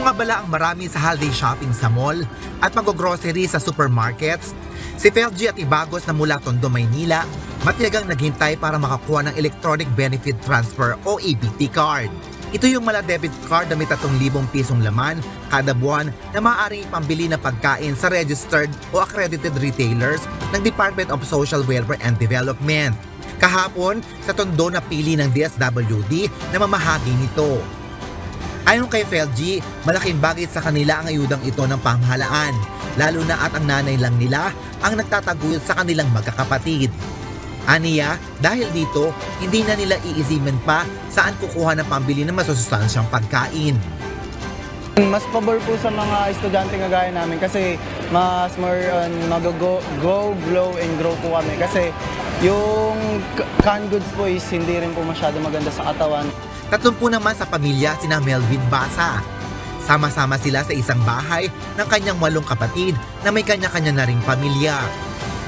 Kung abala ang marami sa holiday shopping sa mall at mag-grocery sa supermarkets, si Felgie at Ibagos na mula Tondo, Maynila, matiyagang naghintay para makakuha ng Electronic Benefit Transfer o EBT card. Ito yung mala debit card na may 3,000 pisong laman kada buwan na maaaring ipambili ng pagkain sa registered o accredited retailers ng Department of Social Welfare and Development. Kahapon, sa Tondo napili ng DSWD na mamahagi nito. Ayon kay Felgie, malaking bagay sa kanila ang ayudang ito ng pamahalaan, lalo na at ang nanay lang nila ang nagtataguyod sa kanilang magkakapatid. Aniya, dahil dito, hindi na nila iisimin pa saan kukuha ng pambili ng masusustansyang pagkain. Mas pabor po sa mga estudyante nga gaya namin kasi mas more on go, glow, and grow po kami kasi yung canned goods po is hindi rin po masyado maganda sa katawan. 30 naman sa pamilya sina Melvin Basa. Sama-sama sila sa isang bahay ng kanyang 8 kapatid na may kanya-kanya na ring pamilya.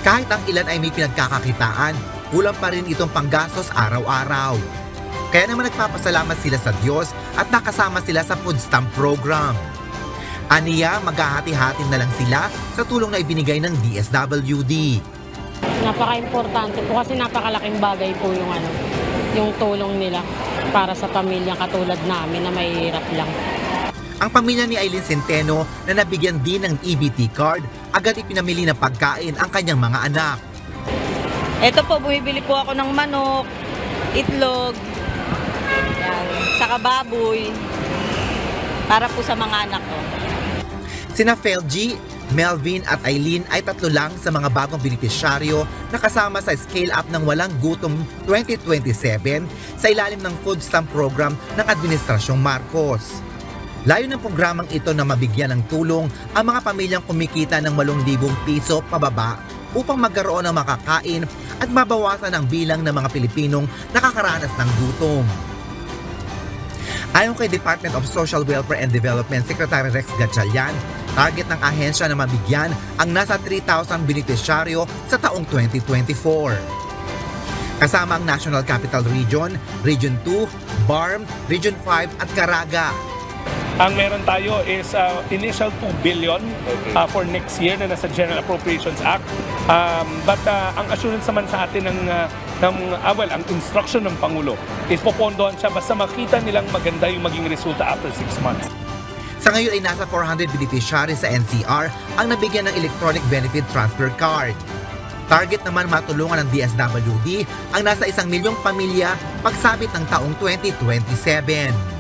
Kahit ang ilan ay may pinagkakakitaan, kulang pa rin itong panggastos araw-araw. Kaya naman nagpapasalamat sila sa Diyos at nakasama sila sa food stamp program. Aniya, maghahati-hati na lang sila sa tulong na ibinigay ng DSWD. Napaka-importante po kasi napakalaking bagay po yung tulong nila para sa pamilyang katulad namin na mahihirap lang. Ang pamilya ni Aileen Centeno na nabigyan din ng EBT card, agad ipinamili ng pagkain ang kanyang mga anak. Ito po, bumibili po ako ng manok, itlog, yan, saka baboy, para po sa mga anak ko. Sina Felgie, Melvin at Aileen ay 3 lang sa mga bagong benepisyaryo na kasama sa Scale Up ng Walang Gutom 2027 sa ilalim ng food stamp program ng Administrasyong Marcos. Layo ng programang ito na mabigyan ng tulong ang mga pamilyang kumikita ng 8,000 piso pababa upang magkaroon ng makakain at mabawasan ang bilang ng mga Pilipinong nakakaranas ng gutom. Ayon kay Department of Social Welfare and Development Secretary Rex Gatchalian, target ng ahensya na mabigyan ang nasa 3,000 benepisyaryo sa taong 2024. Kasama ang National Capital Region, Region 2, BARM, Region 5 at Caraga. Ang meron tayo is initial 2 billion for next year na nasa General Appropriations Act. But ang assurance naman sa atin ang instruction ng Pangulo is popondohan siya basta makita nilang maganda yung maging resulta after 6 months. Sa ngayon ay nasa 400 beneficiaries sa NCR ang nabigyan ng Electronic Benefit Transfer Card. Target naman matulungan ng DSWD ang nasa 1 milyong pamilya pagsabit ng taong 2027.